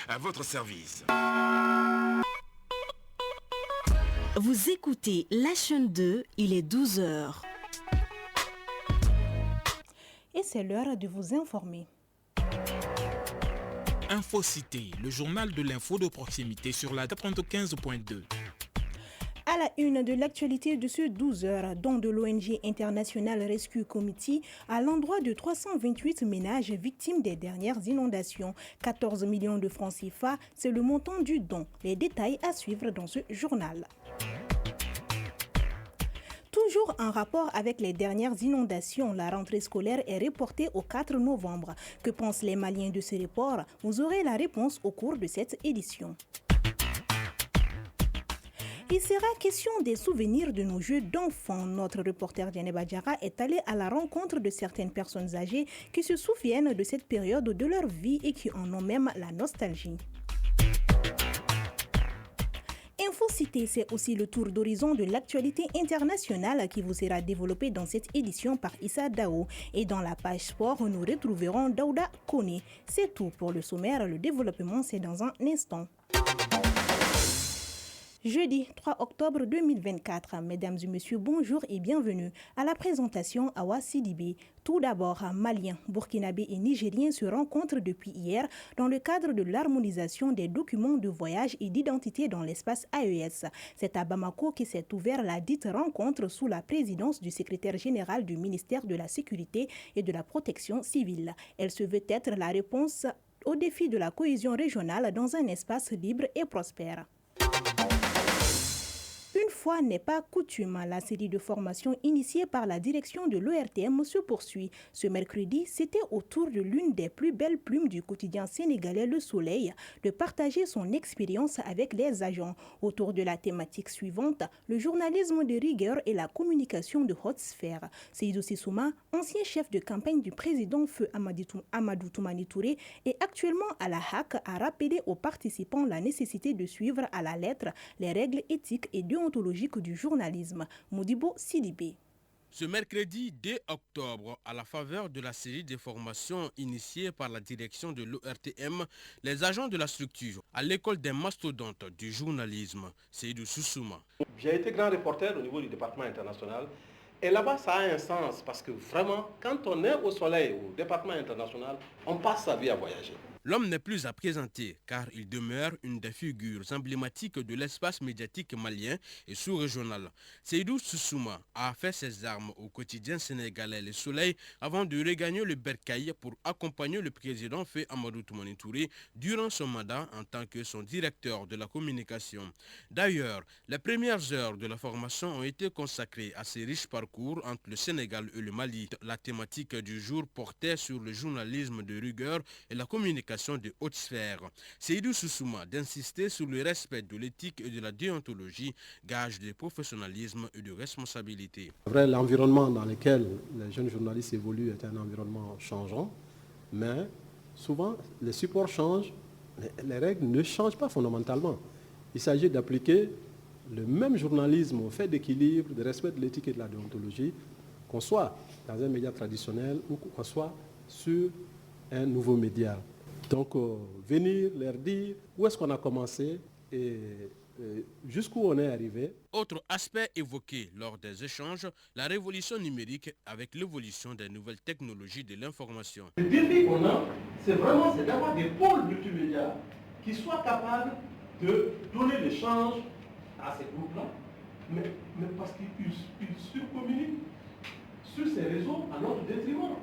à votre service. Vous écoutez la chaîne 2, il est 12 heures. Et c'est l'heure de vous informer. Infocité, le journal de l'info de proximité sur la 95.2. À la une de l'actualité de ce 12 heures, dont de l'ONG International Rescue Committee à l'endroit de 328 ménages victimes des dernières inondations. 14 millions de francs CFA, c'est le montant du don. Les détails à suivre dans ce journal. Toujours en rapport avec les dernières inondations, la rentrée scolaire est reportée au 4 novembre. Que pensent les Maliens de ce report? Vous aurez la réponse au cours de cette édition. Il sera question des souvenirs de nos jeux d'enfants. Notre reporter Djeneba Diarra est allé à la rencontre de certaines personnes âgées qui se souviennent de cette période de leur vie et qui en ont même la nostalgie. Infocité, c'est aussi le tour d'horizon de l'actualité internationale qui vous sera développé dans cette édition par Issa Dao. Et dans la page sport, nous retrouverons Daouda Kone. C'est tout pour le sommaire. Le développement, c'est dans un instant. Jeudi 3 octobre 2024. Mesdames et messieurs, bonjour et bienvenue à la présentation Awa Sidibé. Tout d'abord, Maliens, Burkinabés et Nigériens se rencontrent depuis hier dans le cadre de l'harmonisation des documents de voyage et d'identité dans l'espace AES. C'est à Bamako que s'est ouverte la dite rencontre sous la présidence du secrétaire général du ministère de la Sécurité et de la Protection civile. Elle se veut être la réponse au défi de la cohésion régionale dans un espace libre et prospère. Une fois n'est pas coutume, la série de formations initiée par la direction de l'ORTM se poursuit. Ce mercredi, c'était au tour de l'une des plus belles plumes du quotidien sénégalais Le Soleil de partager son expérience avec les agents. Autour de la thématique suivante, le journalisme de rigueur et la communication de haute sphère. Seydou Sissouma, ancien chef de campagne du président Feu Amadou Toumani Touré et actuellement à la HAC, a rappelé aux participants la nécessité de suivre à la lettre les règles éthiques et déontologiques du journalisme. Modibo Sidibé. Ce mercredi 2 octobre, à la faveur de la série de formations initiée par la direction de l'ORTM, les agents de la structure à l'école des mastodontes du journalisme, Seydou Sousouma. J'ai été grand reporter au niveau du département international et là-bas ça a un sens parce que vraiment, quand on est au soleil, au département international, on passe sa vie à voyager. L'homme n'est plus à présenter car il demeure une des figures emblématiques de l'espace médiatique malien et sous-régional. Seydou Sousouma a fait ses armes au quotidien sénégalais Le Soleil avant de regagner le Bercail pour accompagner le président Feu Amadou Toumani Touré durant son mandat en tant que son directeur de la communication. D'ailleurs, les premières heures de la formation ont été consacrées à ces riches parcours entre le Sénégal et le Mali. La thématique du jour portait sur le journalisme de rigueur et la communication de haute sphère. Seydou Sousouma d'insister sur le respect de l'éthique et de la déontologie, gage de professionnalisme et de responsabilité. Vrai, l'environnement dans lequel les jeunes journalistes évoluent est un environnement changeant, mais souvent les supports changent, mais les règles ne changent pas fondamentalement. Il s'agit d'appliquer le même journalisme au fait d'équilibre, de respect de l'éthique et de la déontologie, qu'on soit dans un média traditionnel ou qu'on soit sur un nouveau média. Donc, venir leur dire où est-ce qu'on a commencé et jusqu'où on est arrivé. Autre aspect évoqué lors des échanges, la révolution numérique avec l'évolution des nouvelles technologies de l'information. Le défi qu'on a, c'est d'avoir des pôles multimédia qui soient capables de donner des changes à ces groupes-là, mais parce qu'ils surcommuniquent sur ces réseaux à notre détriment.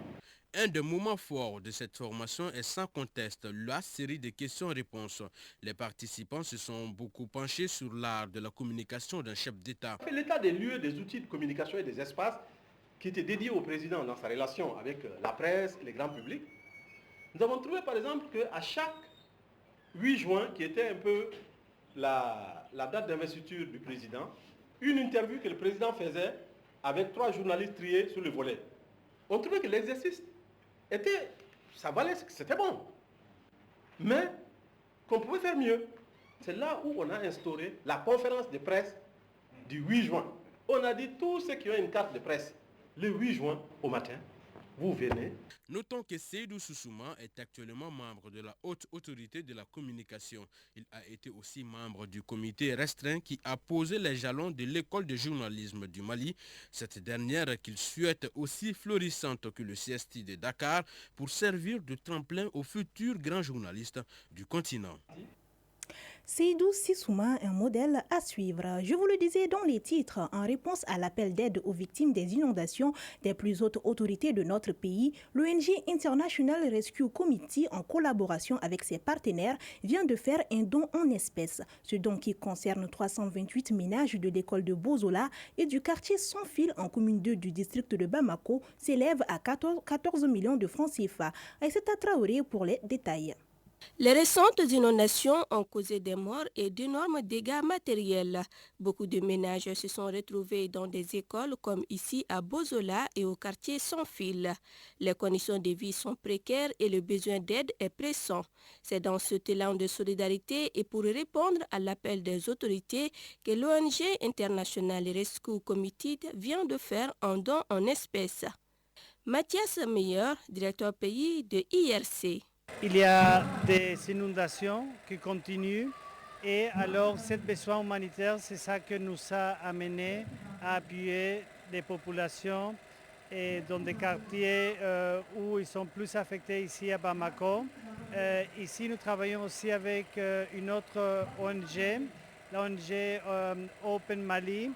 Un des moments forts de cette formation est sans conteste la série de questions-réponses. Les participants se sont beaucoup penchés sur l'art de la communication d'un chef d'État. L'état des lieux, des outils de communication et des espaces qui étaient dédiés au président dans sa relation avec la presse et le grand public. Nous avons trouvé par exemple qu'à chaque 8 juin, qui était un peu la date d'investiture du président, une interview que le président faisait avec 3 journalistes triés sur le volet. On trouvait que l'exercice c'était bon. Mais qu'on pouvait faire mieux. C'est là où on a instauré la conférence de presse du 8 juin. On a dit tous ceux qui ont une carte de presse, le 8 juin au matin, vous venez. Notons que Seydou Sousouma est actuellement membre de la haute autorité de la communication. Il a été aussi membre du comité restreint qui a posé les jalons de l'école de journalisme du Mali. Cette dernière qu'il souhaite aussi florissante que le CST de Dakar pour servir de tremplin aux futurs grands journalistes du continent. Seydou Sissouma, un modèle à suivre. Je vous le disais dans les titres, en réponse à l'appel d'aide aux victimes des inondations des plus hautes autorités de notre pays, l'ONG International Rescue Committee, en collaboration avec ses partenaires, vient de faire un don en espèces. Ce don qui concerne 328 ménages de l'école de Bozola et du quartier Sans Fil en commune 2 du district de Bamako s'élève à 14 millions de francs CFA. Aïssata Traoré pour les détails. Les récentes inondations ont causé des morts et d'énormes dégâts matériels. Beaucoup de ménages se sont retrouvés dans des écoles comme ici à Bozola et au quartier Sans Fil. Les conditions de vie sont précaires et le besoin d'aide est pressant. C'est dans ce élan de solidarité et pour répondre à l'appel des autorités que l'ONG International Rescue Committee vient de faire un don en espèces. Mathias Meyer, directeur pays de IRC. Il y a des inondations qui continuent et alors ce besoin humanitaire, c'est ça qui nous a amené à appuyer les populations et dans des quartiers où ils sont plus affectés ici à Bamako. Ici, nous travaillons aussi avec une autre ONG, l'ONG Open Mali,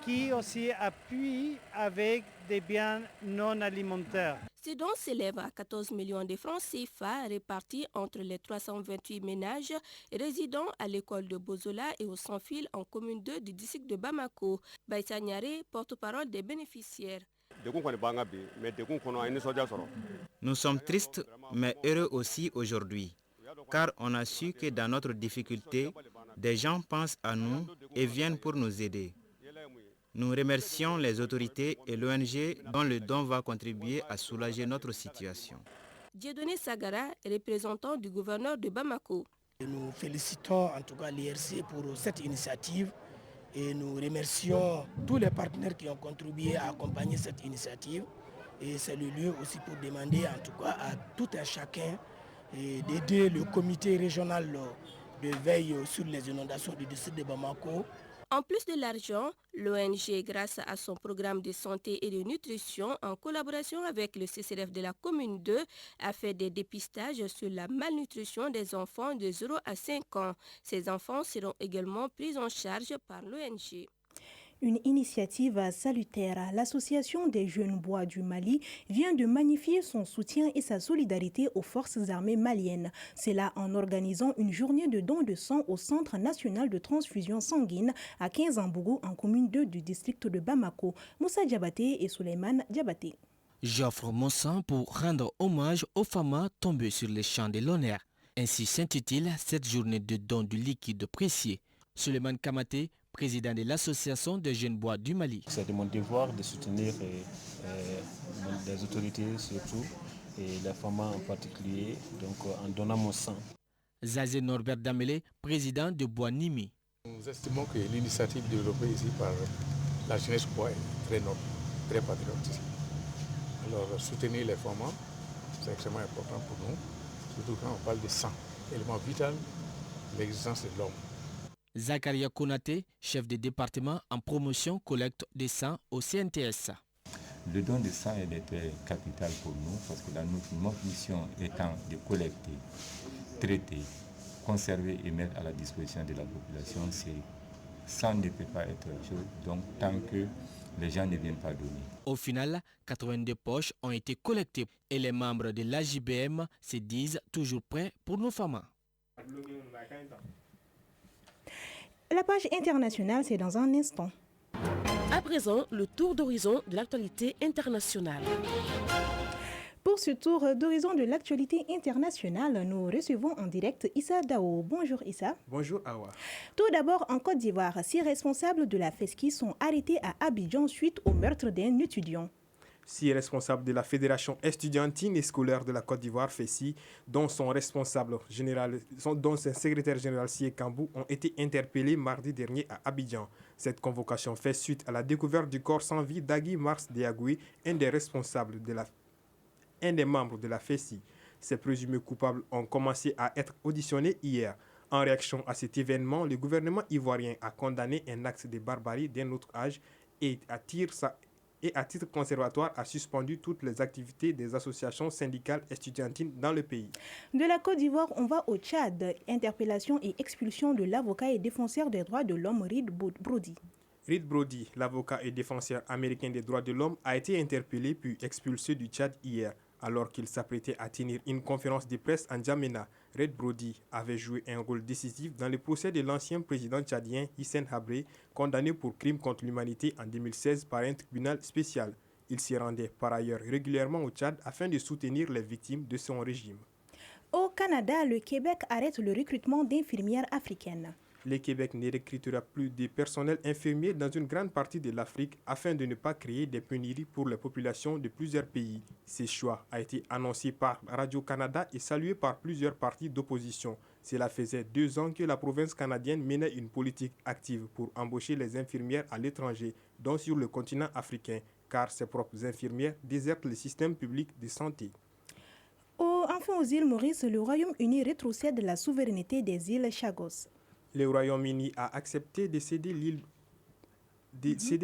qui aussi appuie avec des biens non alimentaires. Ce don s'élève à 14 millions de francs CFA répartis entre les 328 ménages résidant à l'école de Bozola et au Sans Fil en commune 2 du district de Bamako. Baïsa Nyare, porte-parole des bénéficiaires. Nous sommes tristes mais heureux aussi aujourd'hui, car on a su que dans notre difficulté, des gens pensent à nous et viennent pour nous aider. Nous remercions les autorités et l'ONG dont le don va contribuer à soulager notre situation. Dieudonné Sagara, représentant du gouverneur de Bamako. Nous félicitons en tout cas l'IRC pour cette initiative et nous remercions tous les partenaires qui ont contribué à accompagner cette initiative. Et c'est le lieu aussi pour demander en tout cas à tout un chacun d'aider le comité régional de veille sur les inondations du district de Bamako. En plus de l'argent, l'ONG, grâce à son programme de santé et de nutrition, en collaboration avec le CCRF de la commune 2, a fait des dépistages sur la malnutrition des enfants de 0 à 5 ans. Ces enfants seront également pris en charge par l'ONG. Une initiative salutaire. L'Association des jeunes bois du Mali vient de magnifier son soutien et sa solidarité aux forces armées maliennes. C'est là en organisant une journée de don de sang au Centre national de transfusion sanguine à 15 Ambougou en commune 2 du district de Bamako. Moussa Diabaté et Souleymane Diabaté. J'offre mon sang pour rendre hommage aux femmes tombées sur les champs de l'honneur. Ainsi s'intitule cette journée de don du liquide précieux. Souleymane Kamaté, président de l'Association des jeunes bois du Mali. C'est de mon devoir de soutenir les autorités surtout et les femmes en particulier, donc en donnant mon sang. Zazé Norbert Damele, président de Bois Nimi. Nous estimons que l'initiative développée ici par la jeunesse bois est très noble, très patriotique. Alors soutenir les femmes, c'est extrêmement important pour nous, surtout quand on parle de sang, élément vital de l'existence de l'homme. Zakaria Konate, chef de département en promotion collecte des sang au CNTS. Le don de sang est capital pour nous parce que notre mission étant de collecter, traiter, conserver et mettre à la disposition de la population, sang ne peut pas être chose, donc tant que les gens ne viennent pas donner. Au final, 82 poches ont été collectées et les membres de l'AJBM se disent toujours prêts pour nos femmes. La page internationale, c'est dans un instant. À présent, le tour d'horizon de l'actualité internationale. Pour ce tour d'horizon de l'actualité internationale, nous recevons en direct Issa Dao. Bonjour Issa. Bonjour Awa. Tout d'abord, en Côte d'Ivoire, 6 responsables de la FESCI sont arrêtés à Abidjan suite au meurtre d'un étudiant. 6 responsables de la Fédération estudiantine et scolaire de la Côte d'Ivoire, FESI, dont son secrétaire général Sié Kambou, ont été interpellés mardi dernier à Abidjan. Cette convocation fait suite à la découverte du corps sans vie d'Agui Mars Diagoui, un des responsables de la un des membres de la FESI. Ces présumés coupables ont commencé à être auditionnés hier. En réaction à cet événement, le gouvernement ivoirien a condamné un acte de barbarie d'un autre âge et à titre conservatoire a suspendu toutes les activités des associations syndicales estudiantines dans le pays. De la Côte d'Ivoire, on va au Tchad. Interpellation et expulsion de l'avocat et défenseur des droits de l'homme Reed Brody. Reed Brody, l'avocat et défenseur américain des droits de l'homme, a été interpellé puis expulsé du Tchad hier, alors qu'il s'apprêtait à tenir une conférence de presse en N'Djamena. Reed Brody avait joué un rôle décisif dans le procès de l'ancien président tchadien Hissène Habré, condamné pour crime contre l'humanité en 2016 par un tribunal spécial. Il s'y rendait par ailleurs régulièrement au Tchad afin de soutenir les victimes de son régime. Au Canada, le Québec arrête le recrutement d'infirmières africaines. Le Québec ne recrutera plus de personnel infirmier dans une grande partie de l'Afrique afin de ne pas créer des pénuries pour les populations de plusieurs pays. Ce choix a été annoncé par Radio-Canada et salué par plusieurs partis d'opposition. Cela faisait 2 ans que la province canadienne menait une politique active pour embaucher les infirmières à l'étranger, dont sur le continent africain, car ses propres infirmières désertent le système public de santé. Enfin, aux îles Maurice, le Royaume-Uni rétrocède la souveraineté des îles Chagos. Le Royaume-Uni a accepté de céder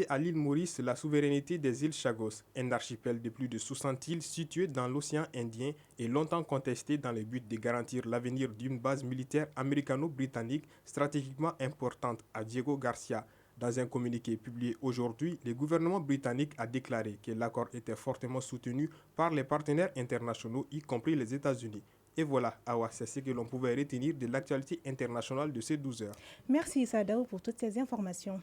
à l'île Maurice la souveraineté des îles Chagos, un archipel de plus de 60 îles situé dans l'océan Indien et longtemps contesté dans le but de garantir l'avenir d'une base militaire américano-britannique stratégiquement importante à Diego Garcia. Dans un communiqué publié aujourd'hui, le gouvernement britannique a déclaré que l'accord était fortement soutenu par les partenaires internationaux, y compris les États-Unis. Et voilà, Awa, c'est ce que l'on pouvait retenir de l'actualité internationale de ces 12 heures. Merci Sadaou pour toutes ces informations.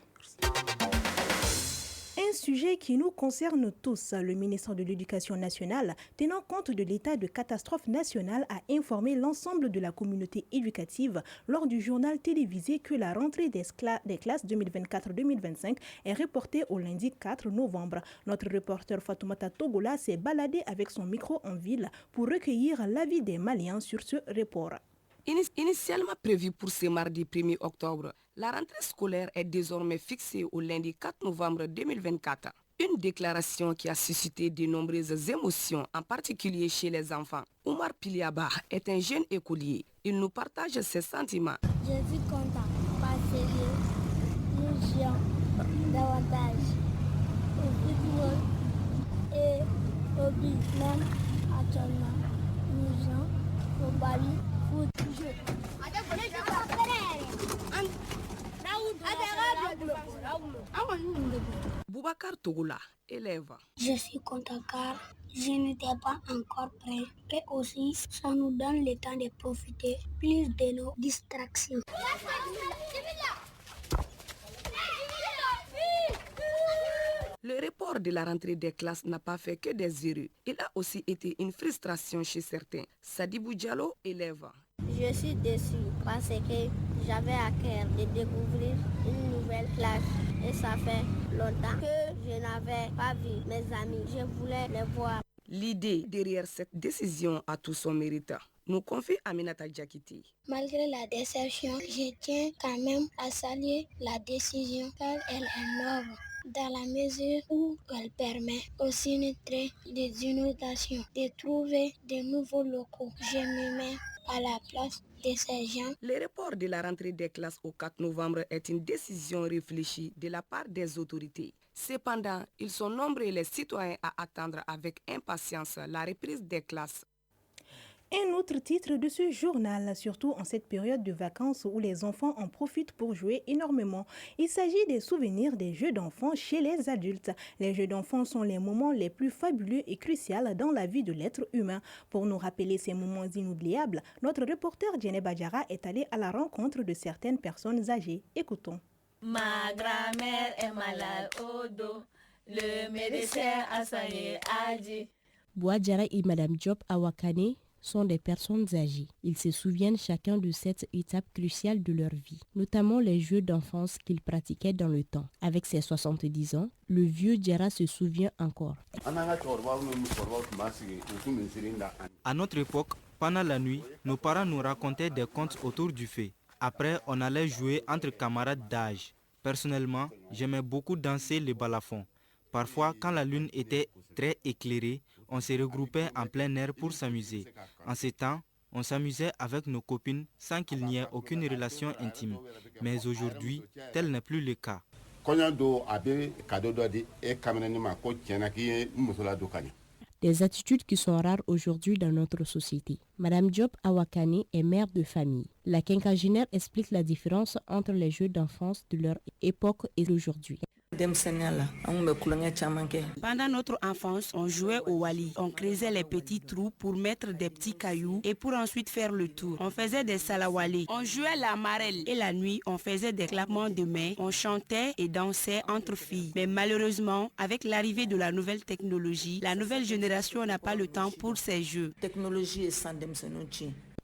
Un sujet qui nous concerne tous. Le ministre de l'Éducation nationale, tenant compte de l'état de catastrophe nationale, a informé l'ensemble de la communauté éducative lors du journal télévisé que la rentrée des classes 2024-2025 est reportée au lundi 4 novembre. Notre reporter Fatoumata Togola s'est baladé avec son micro en ville pour recueillir l'avis des Maliens sur ce report. Initialement prévue pour ce mardi 1er octobre, la rentrée scolaire est désormais fixée au lundi 4 novembre 2024. Une déclaration qui a suscité de nombreuses émotions, en particulier chez les enfants. Omar Piliaba est un jeune écolier. Il nous partage ses sentiments. Je suis content parce que nous jouons davantage au football et au but. Même actuellement, nous jouons au ballon. Boubacar Togola, élève. Je suis content car je n'étais pas encore prêt. Et aussi, ça nous donne le temps de profiter plus de nos distractions. Le report de la rentrée des classes n'a pas fait que des heureux. Il a aussi été une frustration chez certains. Sadibou Diallo, élève. Je suis déçu parce que j'avais à cœur de découvrir une nouvelle classe et ça fait longtemps que je n'avais pas vu mes amis. Je voulais les voir. L'idée derrière cette décision a tout son mérite, nous confie Aminata Diakité. Malgré la déception, je tiens quand même à saluer la décision car elle est noble, dans la mesure où elle permet aux sinistrés des inondations de trouver de nouveaux locaux. Je me mets à la place de ces gens. Le report de la rentrée des classes au 4 novembre est une décision réfléchie de la part des autorités. Cependant, ils sont nombreux les citoyens à attendre avec impatience la reprise des classes. Un autre titre de ce journal, surtout en cette période de vacances où les enfants en profitent pour jouer énormément. Il s'agit des souvenirs des jeux d'enfants chez les adultes. Les jeux d'enfants sont les moments les plus fabuleux et cruciaux dans la vie de l'être humain. Pour nous rappeler ces moments inoubliables, notre reporter Djenné Badjara est allé à la rencontre de certaines personnes âgées. Écoutons. Ma grand-mère est malade au dos. Le médecin a soigné a dit. Bouadjara et Madame Diop Awakane sont des personnes âgées. Ils se souviennent chacun de cette étape cruciale de leur vie, notamment les jeux d'enfance qu'ils pratiquaient dans le temps. Avec ses 70 ans, le vieux Djara se souvient encore. À notre époque, pendant la nuit, nos parents nous racontaient des contes autour du feu. Après, on allait jouer entre camarades d'âge. Personnellement, j'aimais beaucoup danser le balafon. Parfois, quand la lune était très éclairée, on se regroupait en plein air pour s'amuser. En ces temps, on s'amusait avec nos copines sans qu'il n'y ait aucune relation intime. Mais aujourd'hui, tel n'est plus le cas. Des attitudes qui sont rares aujourd'hui dans notre société. Madame Diop Awakane est mère de famille. La quinquagénaire explique la différence entre les jeux d'enfance de leur époque et d'aujourd'hui. Pendant notre enfance, on jouait au wali. On creusait les petits trous pour mettre des petits cailloux et pour ensuite faire le tour. On faisait des salawali. On jouait la marelle. Et la nuit, on faisait des clapements de mains. On chantait et dansait entre filles. Mais malheureusement, avec l'arrivée de la nouvelle technologie, la nouvelle génération n'a pas le temps pour ces jeux.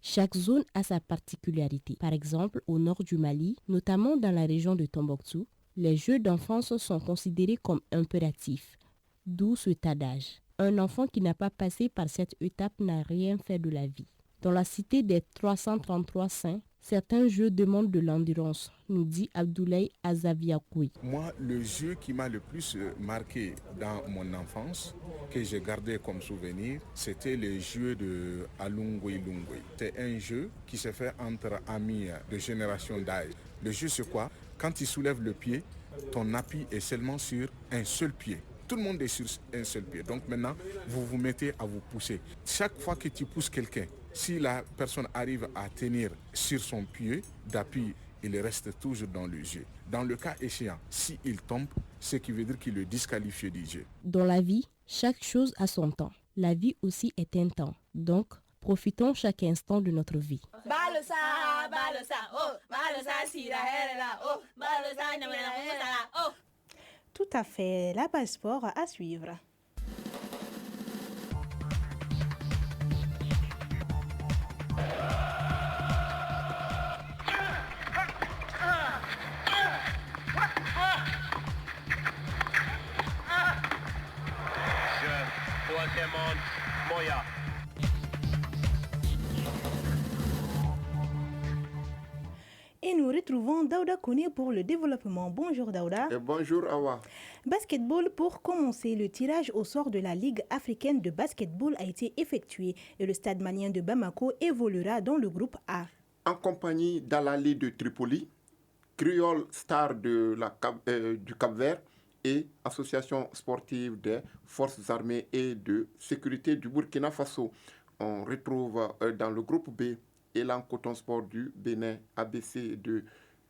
Chaque zone a sa particularité. Par exemple, au nord du Mali, notamment dans la région de Tombouctou, les jeux d'enfance sont considérés comme impératifs, d'où cet adage. Un enfant qui n'a pas passé par cette étape n'a rien fait de la vie. Dans la cité des 333 saints, certains jeux demandent de l'endurance, nous dit Abdoulaye Azaviakoui. Moi, le jeu qui m'a le plus marqué dans mon enfance, que j'ai gardé comme souvenir, c'était le jeu de Alungwe Lungwe. C'est un jeu qui se fait entre amis de génération d'âge. Le jeu, c'est quoi? Quand tu soulèves le pied, ton appui est seulement sur un seul pied. Tout le monde est sur un seul pied. Donc maintenant, vous vous mettez à vous pousser. Chaque fois que tu pousses quelqu'un, si la personne arrive à tenir sur son pied d'appui, il reste toujours dans le jeu. Dans le cas échéant, s'il tombe, ce qui veut dire qu'il est disqualifié du jeu. Dans la vie, chaque chose a son temps. La vie aussi est un temps. Donc, profitons chaque instant de notre vie. Tout à fait, la page sport à suivre. Et nous retrouvons Daouda Kone pour le développement. Bonjour Daouda. Et bonjour Awa. Basketball, pour commencer, le tirage au sort de la Ligue africaine de basketball a été effectué et le stade malien de Bamako évoluera dans le groupe A. En compagnie d'Al-Ahly de Tripoli, Creole Star du Cap-Vert et Association sportive des forces armées et de sécurité du Burkina Faso. On retrouve dans le groupe B Elan Coton Sport du Bénin, ABC de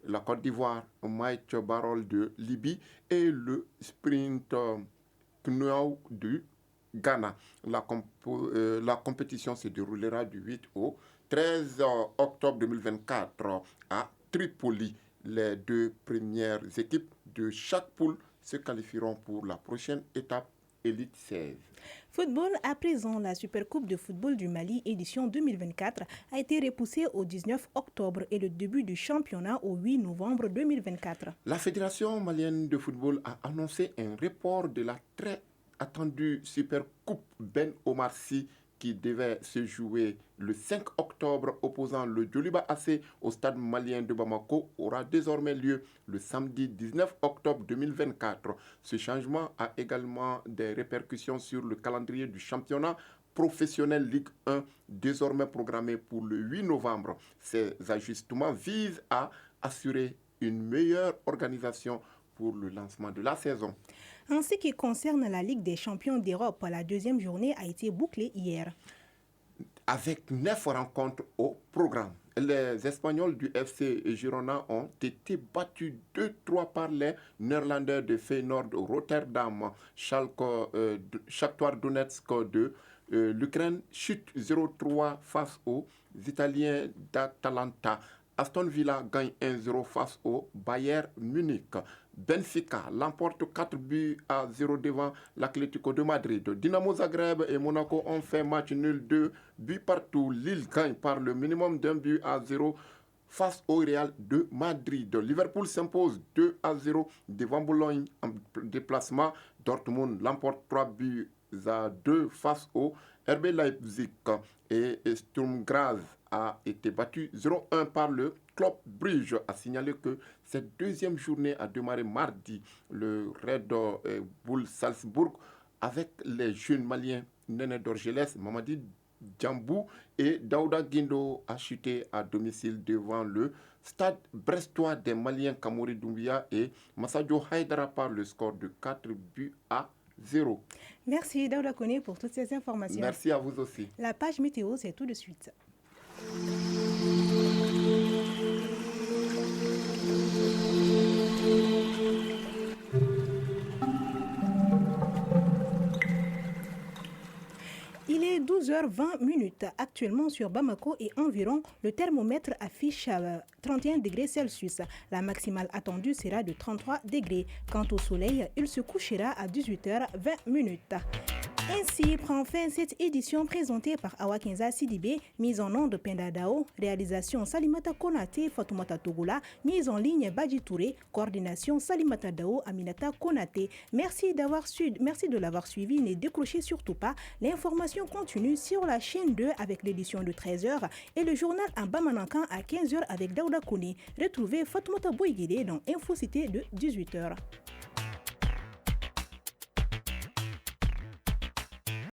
la Côte d'Ivoire, Mike Barol de Libye et le Sprint Knou du Ghana. La compétition se déroulera du 8 au 13 octobre 2024 à Tripoli. Les deux premières équipes de chaque poule se qualifieront pour la prochaine étape Elite 16. Football, à présent, la Supercoupe de football du Mali édition 2024 a été repoussée au 19 octobre et le début du championnat au 8 novembre 2024. La Fédération malienne de football a annoncé un report de la très attendue Supercoupe Ben Omar Sy qui devait se jouer le 5 octobre opposant le Djoliba AC au stade malien de Bamako aura désormais lieu le samedi 19 octobre 2024. Ce changement a également des répercussions sur le calendrier du championnat professionnel Ligue 1 désormais programmé pour le 8 novembre. Ces ajustements visent à assurer une meilleure organisation pour le lancement de la saison. En ce qui concerne la Ligue des champions d'Europe, la deuxième journée a été bouclée hier. Avec 9 rencontres au programme, les Espagnols du FC Girona ont été battus 2-3 par les Néerlandais de Feyenoord Rotterdam. Shakhtar Donetsk de l'Ukraine chute 0-3 face aux Italiens d'Atalanta. Aston Villa gagne 1-0 face au Bayern Munich. Benfica l'emporte 4-0 devant l'Atlético de Madrid. Dynamo Zagreb et Monaco ont fait match nul 2 buts partout. Lille gagne par le minimum d'1-0 face au Real de Madrid. Liverpool s'impose 2-0 devant Bologne en déplacement. Dortmund l'emporte 3-2 face au RB Leipzig et Sturm Graz a été battu 0-1 par le Club Bruges. A signalé que cette deuxième journée a démarré mardi. Le Red Bull Salzbourg avec les jeunes Maliens Néné Dorgelès, Mamadi Djambou et Daouda Guindo a chuté à domicile devant le Stade brestois des Maliens Kamouri Doumbia et Massadio Haïdara par le score de 4-0. Merci Daouda Koné pour toutes ces informations. Merci à vous aussi. La page météo, c'est tout de suite. Il est 12h20 actuellement sur Bamako et environ. Le thermomètre affiche 31 degrés Celsius. La maximale attendue sera de 33 degrés. Quant au soleil, il se couchera à 18h20. Ainsi prend fin cette édition présentée par Awa Kinza Sidibé, mise en onde Penda Dao, réalisation Salimata Konate, Fatoumata Togola, mise en ligne Badji Touré, coordination Salimata Dao, Aminata Konate. Merci de l'avoir suivi, ne décrochez surtout pas. L'information continue sur la chaîne 2 avec l'édition de 13h et le journal en Bamanankan à 15h avec Daouda Kone. Retrouvez Fatoumata Boiguide dans Infocité de 18h.